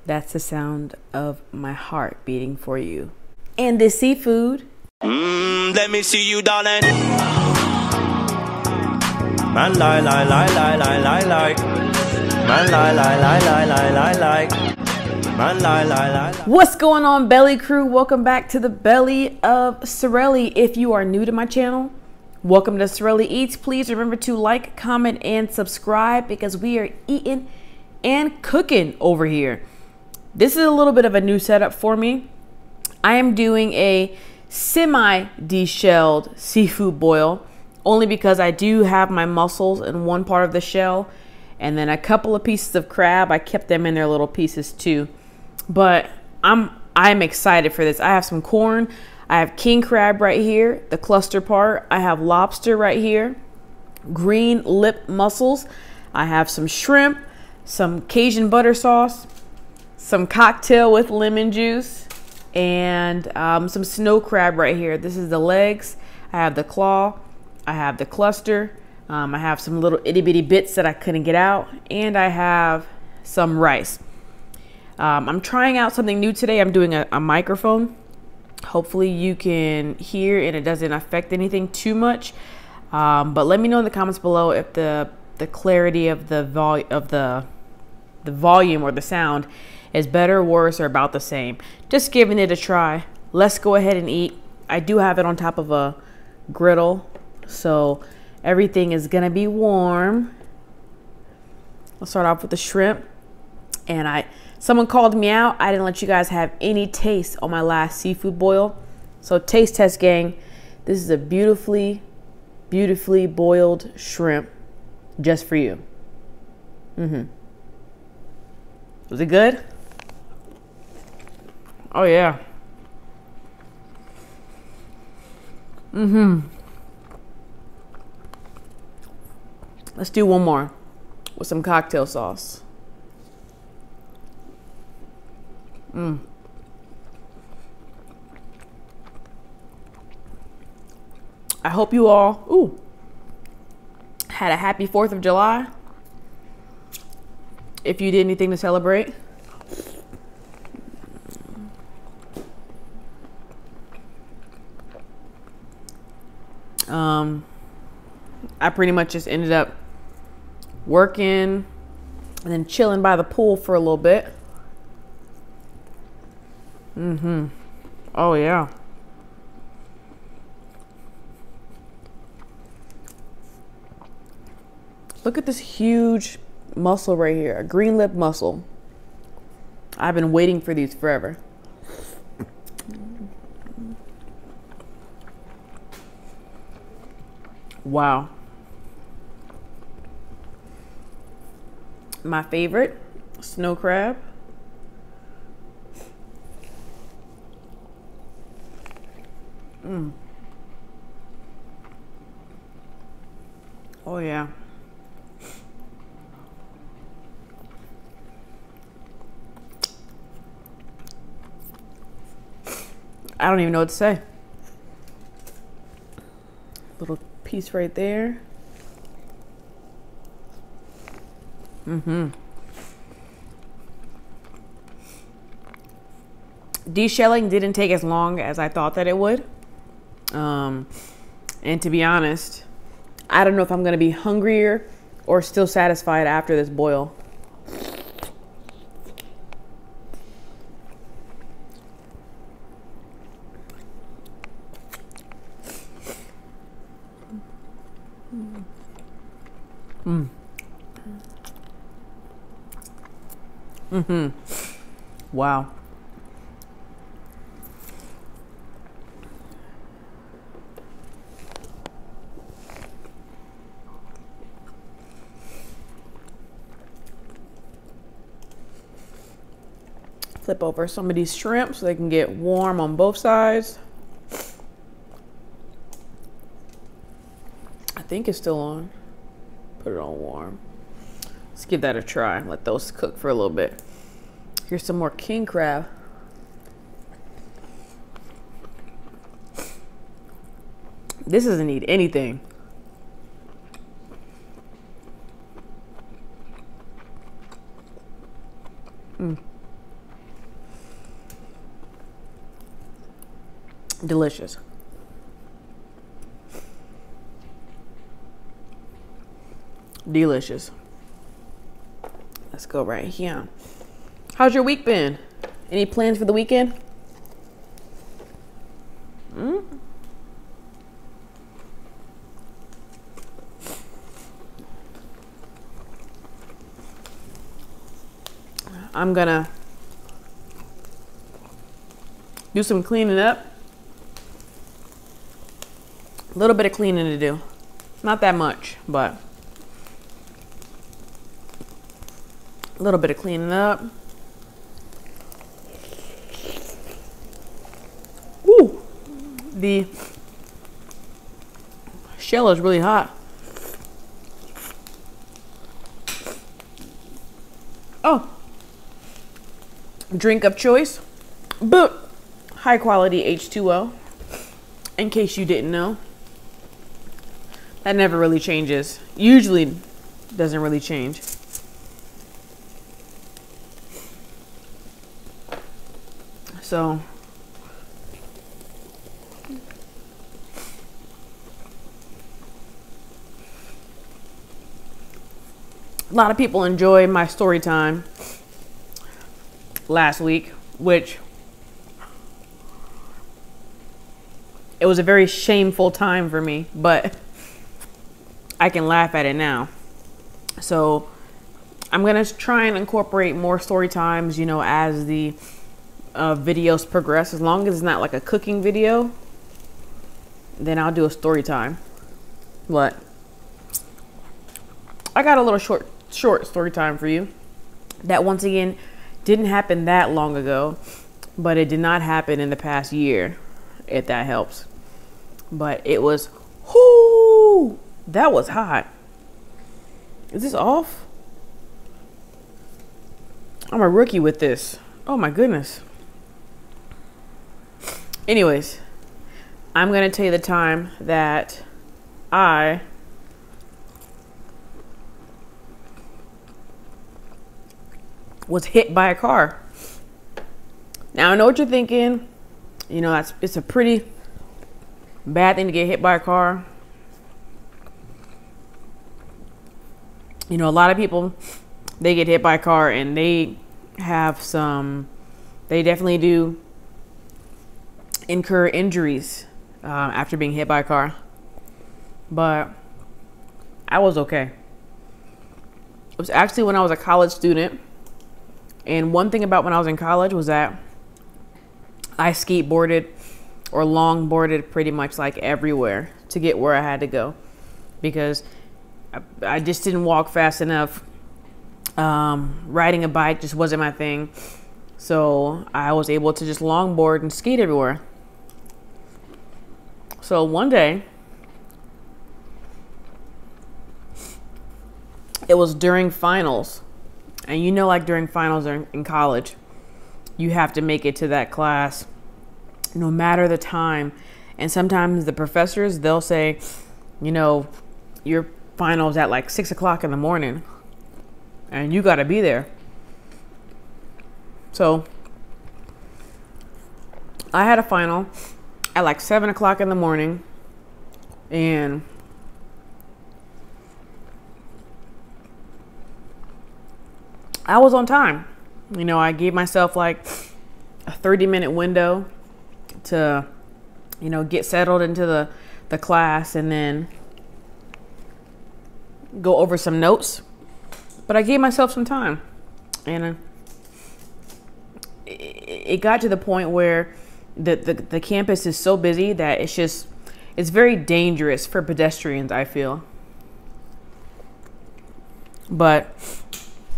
That's the sound of my heart beating for you. And this seafood. Let me see you, darling. Man, lie, lie, lie, lie, lie, lie, lie. Man, lie, lie, lie, lie, lie, lie, lie. Man, lie, lie, lie. What's going on, Belly Crew? Welcome back to the Belly of Sareli. If you are new to my channel, welcome to Sareli Eats. Please remember to like, comment, and subscribe because we are eating and cooking over here. This is a little bit of a new setup for me. I am doing a semi-deshelled seafood boil only because I do have my mussels in one part of the shell and then a couple of pieces of crab. I kept them in their little pieces too. But I'm excited for this. I have some corn. I have king crab right here, the cluster part. I have lobster right here, green lip mussels. I have some shrimp, some Cajun butter sauce, some cocktail with lemon juice, and some snow crab right here. This is the legs. I have the claw. I have the cluster. I have some little itty bitty bits that I couldn't get out, and I have some rice. I'm trying out something new today. I'm doing a microphone. Hopefully you can hear and it doesn't affect anything too much. But let me know in the comments below if the clarity of the volume or the sound is better, worse, or about the same. Just giving it a try. Let's go ahead and eat. I do have it on top of a griddle, so everything is gonna be warm. I'll start off with the shrimp. And someone called me out. I didn't let you guys have any taste on my last seafood boil. So taste test, gang. This is a beautifully, beautifully boiled shrimp just for you. Was it good? Oh yeah. Let's do one more with some cocktail sauce. I hope you all had a happy 4th of July. If you did anything to celebrate. I pretty much just ended up working and then chilling by the pool for a little bit. Oh yeah. Look at this huge mussel right here, a green lip mussel. I've been waiting for these forever. Wow. My favorite, snow crab. Oh yeah. I don't even know what to say. Little piece right there. Deshelling didn't take as long as I thought that it would. And to be honest, I don't know if I'm gonna be hungrier or still satisfied after this boil. Wow. Flip over some of these shrimp so they can get warm on both sides. I think it's still on. Put it on warm. Let's give that a try. Let those cook for a little bit. Here's some more king crab. This doesn't need anything. Delicious. Delicious. Let's go right here. How's your week been? Any plans for the weekend? I'm gonna do some cleaning up. A little bit of cleaning to do. Not that much, but a little bit of cleaning up. Woo! The shell is really hot. Oh, drink of choice, but high quality H2O, in case you didn't know. That never really changes. Usually doesn't really change. So a lot of people enjoyed my story time last week, which it was a very shameful time for me, but I can laugh at it now. So I'm gonna try and incorporate more story times, you know, as the videos progress. As long as it's not like a cooking video, then I'll do a story time. But I got a little short story time for you that, once again, didn't happen that long ago, but it did not happen in the past year, if that helps. But it was, whoo, that was hot. Is this off? I'm a rookie with this. Oh my goodness. Anyways, I'm gonna tell you the time that I was hit by a car. Now I know what you're thinking. You know, it's a pretty bad thing to get hit by a car. You know, a lot of people, they get hit by a car and they definitely do incur injuries after being hit by a car. But I was okay. It was actually when I was a college student. And one thing about when I was in college was that I skateboarded or longboarded pretty much like everywhere to get where I had to go, because I just didn't walk fast enough. Riding a bike just wasn't my thing. So I was able to just longboard and skate everywhere. So one day, it was during finals. And you know, like during finals in college, you have to make it to that class no matter the time. And sometimes the professors, they'll say, you know, your finals at like 6 o'clock in the morning and you got to be there. So I had a final at like 7 o'clock in the morning, and I was on time. You know, I gave myself like a 30-minute window to, you know, get settled into the class and then go over some notes. But I gave myself some time. And it got to the point where the campus is so busy that it's very dangerous for pedestrians, I feel. But,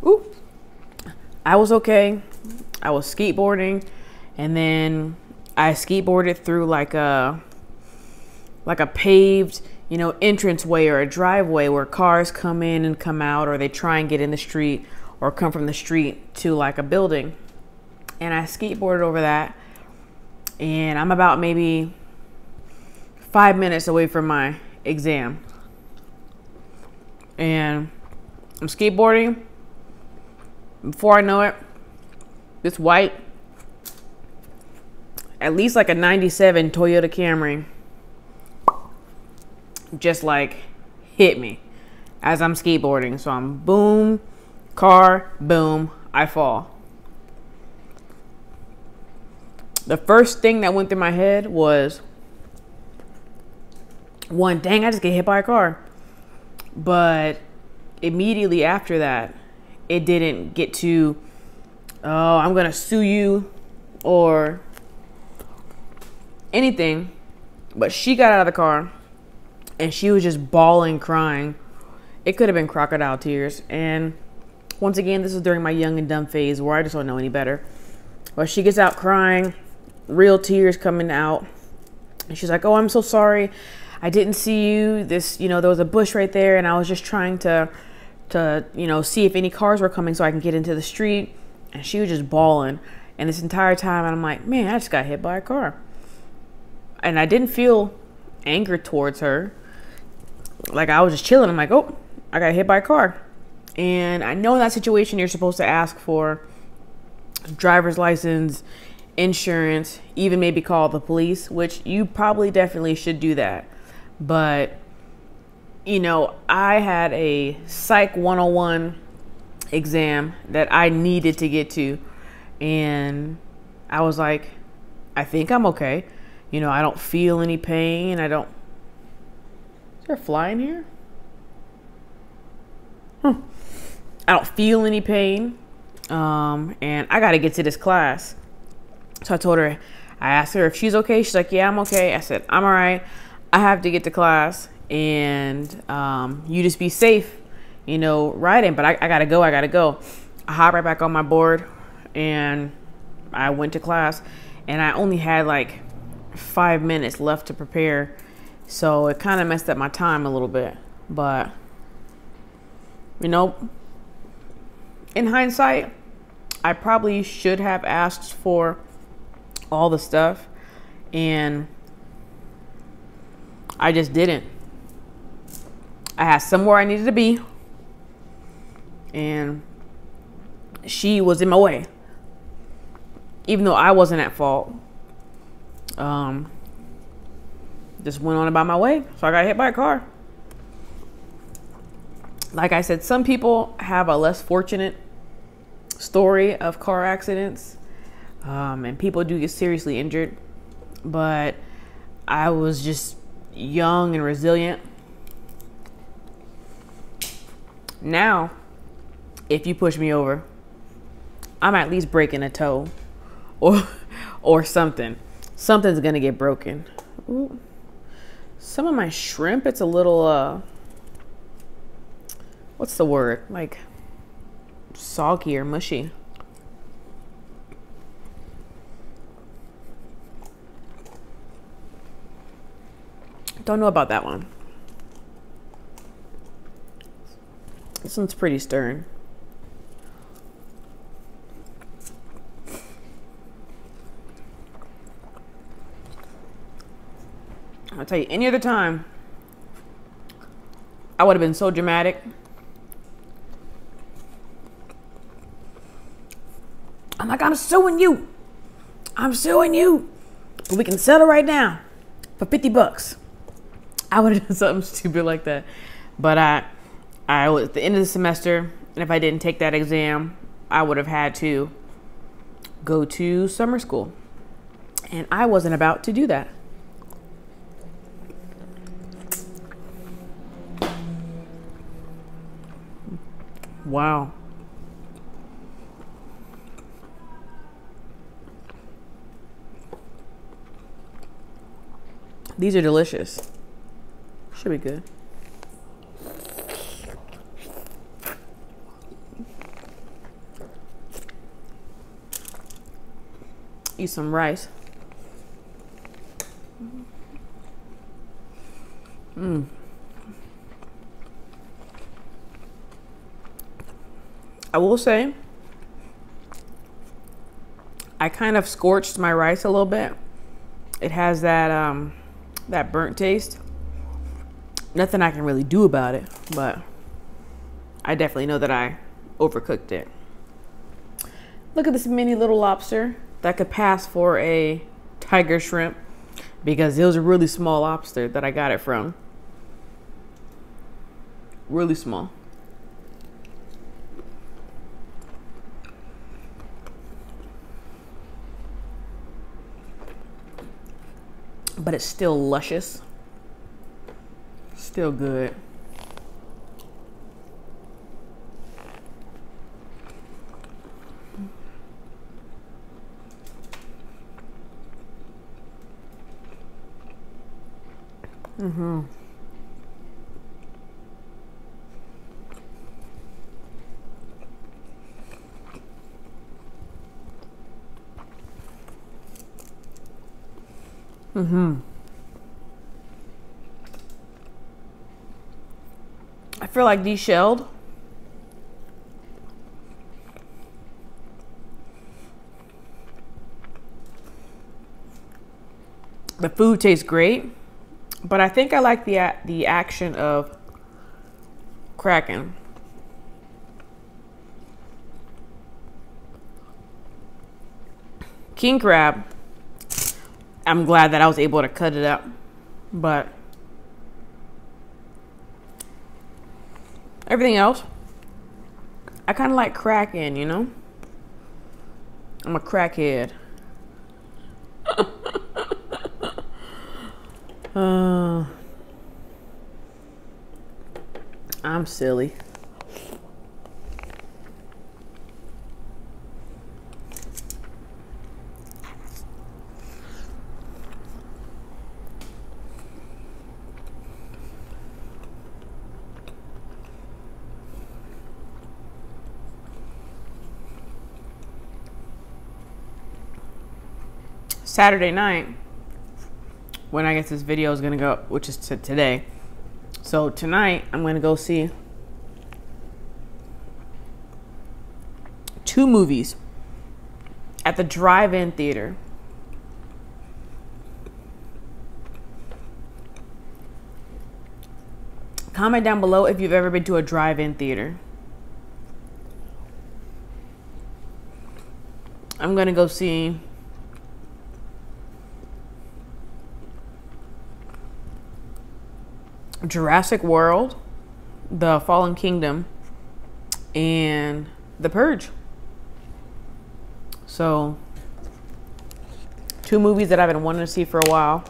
ooh, I was okay. I was skateboarding, and then I skateboarded through like a paved, you know, entranceway or a driveway where cars come in and come out, or they try and get in the street or come from the street to like a building. And I skateboarded over that, and I'm about maybe 5 minutes away from my exam. And I'm skateboarding. Before I know it, this white at least like a 97 Toyota Camry just like hit me as I'm skateboarding. So I'm boom, car, boom, I fall. The first thing that went through my head was, one, dang, I just get hit by a car. But immediately after that, it didn't get to, oh, I'm gonna sue you or anything. But she got out of the car and she was just bawling, crying. It could have been crocodile tears. And once again, this is during my young and dumb phase where I just don't know any better. But she gets out crying, real tears coming out. And she's like, oh, I'm so sorry. I didn't see you. This, you know, there was a bush right there and I was just trying to, you know, see if any cars were coming so I can get into the street. And she was just bawling. And this entire time, I'm like, man, I just got hit by a car. And I didn't feel anger towards her. Like, I was just chilling. I'm like, oh, I got hit by a car. And I know in that situation, you're supposed to ask for driver's license, insurance, even maybe call the police, which you probably definitely should do that. But, you know, I had a Psych 101 exam that I needed to get to. And I was like, I think I'm okay. You know, I don't feel any pain. Is there a fly in here? I don't feel any pain. And I got to get to this class. So I asked her if she's okay. She's like, yeah, I'm okay. I said, I'm all right. I have to get to class and you just be safe, you know, riding. But I got to go. I hopped right back on my board and I went to class. And I only had like 5 minutes left to prepare. So it kind of messed up my time a little bit. But, you know, in hindsight, I probably should have asked for all the stuff. And I just didn't. I had somewhere I needed to be. And she was in my way. Even though I wasn't at fault. Just went on about my way. So I got hit by a car. Like I said, some people have a less fortunate story of car accidents. And people do get seriously injured. But I was just young and resilient. Now, if you push me over, I'm at least breaking a toe or something. Something's gonna get broken. Ooh. Some of my shrimp, it's a little, what's the word? Like soggy or mushy. Don't know about that one. This one's pretty stern. I'll tell you, any other time, I would have been so dramatic. I'm like, I'm suing you. I'm suing you. But we can settle right now for 50 bucks. I would have done something stupid like that. But I was at the end of the semester, and if I didn't take that exam, I would have had to go to summer school. And I wasn't about to do that. Wow. These are delicious. Should be good. Eat some rice. I will say, I kind of scorched my rice a little bit. It has that that burnt taste. Nothing I can really do about it, but I definitely know that I overcooked it. Look at this mini little lobster that could pass for a tiger shrimp because it was a really small lobster that I got it from. Really small. But it's still luscious. Still good. Mm-hmm. Mm-hmm. I feel like Deshelled. The food tastes great, but I think I like the action of Craving. King crab, I'm glad that I was able to cut it up, but everything else, I kind of like Craving, you know? I'm a crackhead. I'm silly. Saturday night, when I guess this video is gonna go up, which is today. So tonight I'm gonna go see 2 movies at the drive-in theater. Comment down below if you've ever been to a drive-in theater. I'm gonna go see Jurassic World, The Fallen Kingdom, and The Purge. So 2 movies that I've been wanting to see for a while.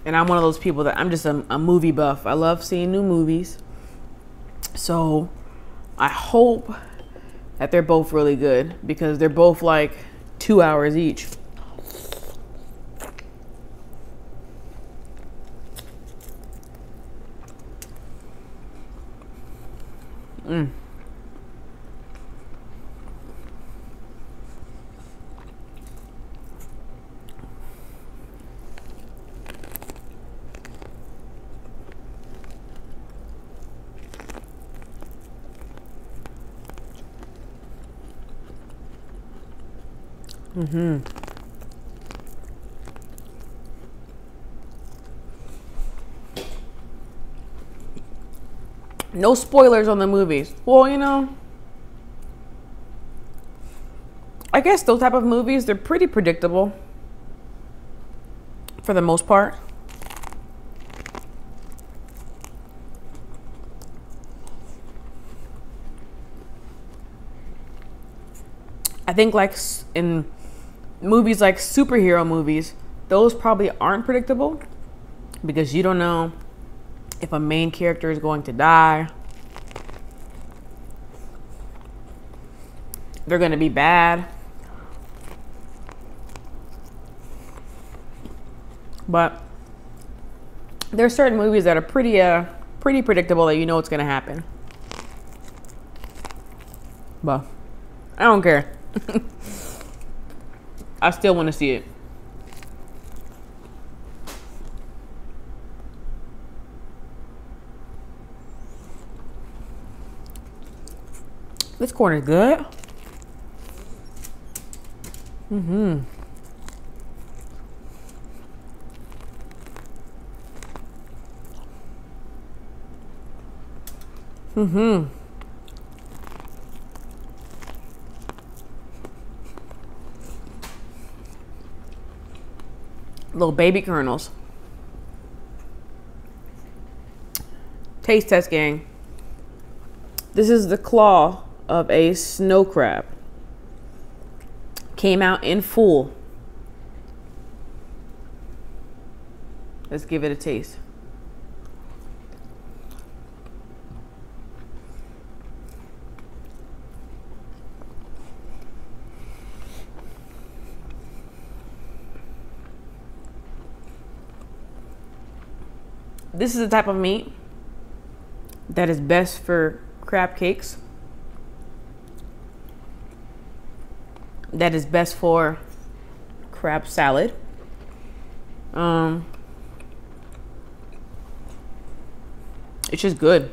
And I'm one of those people that I'm just a movie buff. I love seeing new movies. So I hope that they're both really good because they're both like 2 hours each. No spoilers on the movies. Well, you know, I guess those type of movies, they're pretty predictable for the most part. I think like in movies like superhero movies, those probably aren't predictable because you don't know if a main character is going to die. They're going to be bad. But there are certain movies that are pretty predictable that you know what's going to happen. But I don't care. I still want to see it. This corn is good. Mm-hmm. Mm-hmm. Little baby kernels. Taste test, gang. This is the claw of a snow crab. Came out in full. Let's give it a taste. This is the type of meat that is best for crab cakes. That is best for crab salad. It's just good.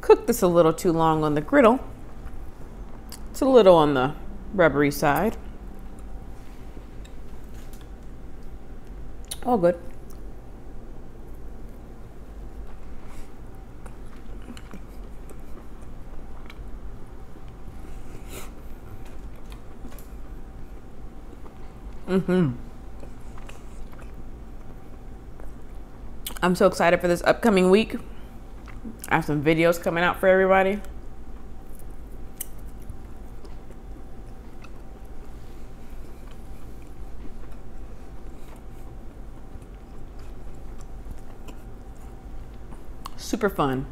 Cooked this a little too long on the griddle. It's a little on the rubbery side. All good. I'm so excited for this upcoming week. I have some videos coming out for everybody. Super fun.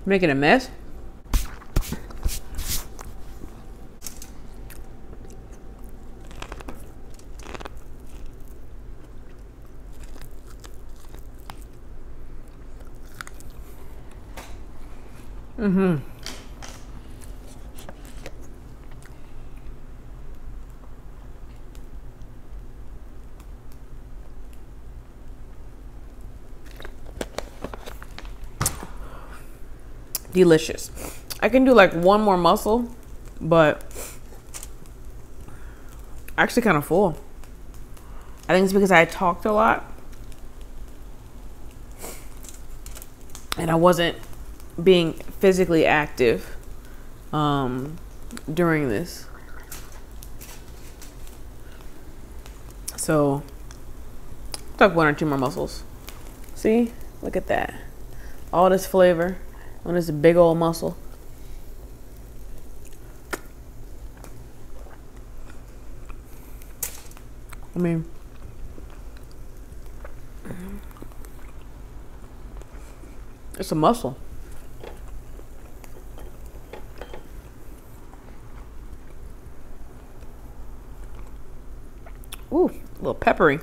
Making a mess. Delicious. I can do like one more mussel, but actually kind of full. I think it's because I talked a lot and I wasn't being physically active during this. So took one or two more mussels. See, look at that. All this flavor on this big old mussel. I mean, it's a mussel. Ooh, a little peppery.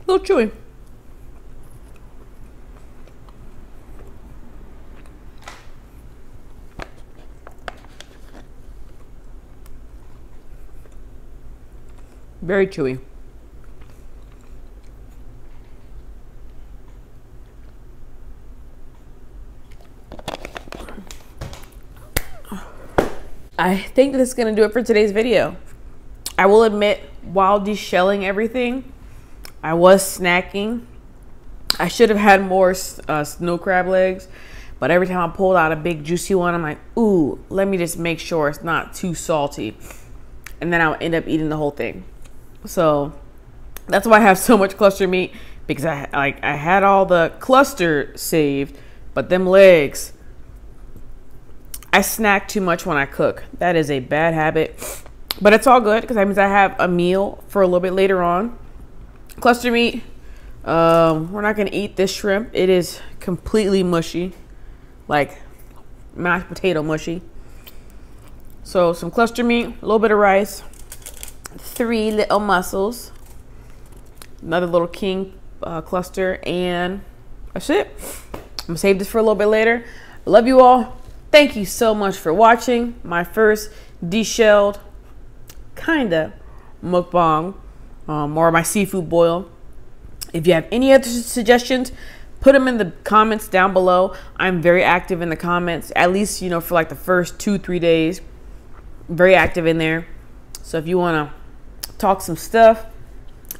A little chewy. Very chewy. I think this is going to do it for today's video. I will admit, while deshelling everything, I was snacking. I should have had more snow crab legs, But every time I pulled out a big juicy one, I'm like, ooh, let me just make sure it's not too salty. And then I'll end up eating the whole thing. So that's why I have so much cluster meat, because I had all the cluster saved, but them legs, I snack too much when I cook. That is a bad habit, but it's all good because that means I have a meal for a little bit later on. Cluster meat, we're not gonna eat this shrimp. It is completely mushy, like mashed potato mushy. So some cluster meat, a little bit of rice, 3 little mussels, another little king cluster, and that's it. I'm gonna save this for a little bit later. I love you all. Thank you so much for watching my first deshelled kinda mukbang, or my seafood boil. If you have any other suggestions, put them in the comments down below. I'm very active in the comments, at least, you know, for like the first 2-3 days. Very active in there. So if you want to talk some stuff,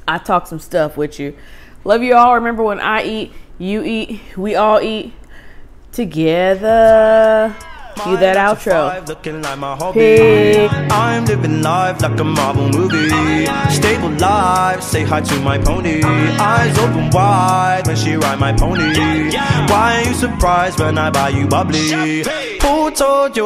I talk some stuff with you. Love you all. Remember, when I eat, you eat, we all eat together. Cue that outro. Looking like my hobby. I'm living life like a Marvel movie. Stable life, say hi to my pony. Eyes open wide when she ride my pony. Why are you surprised when I buy you bubbly? Who told you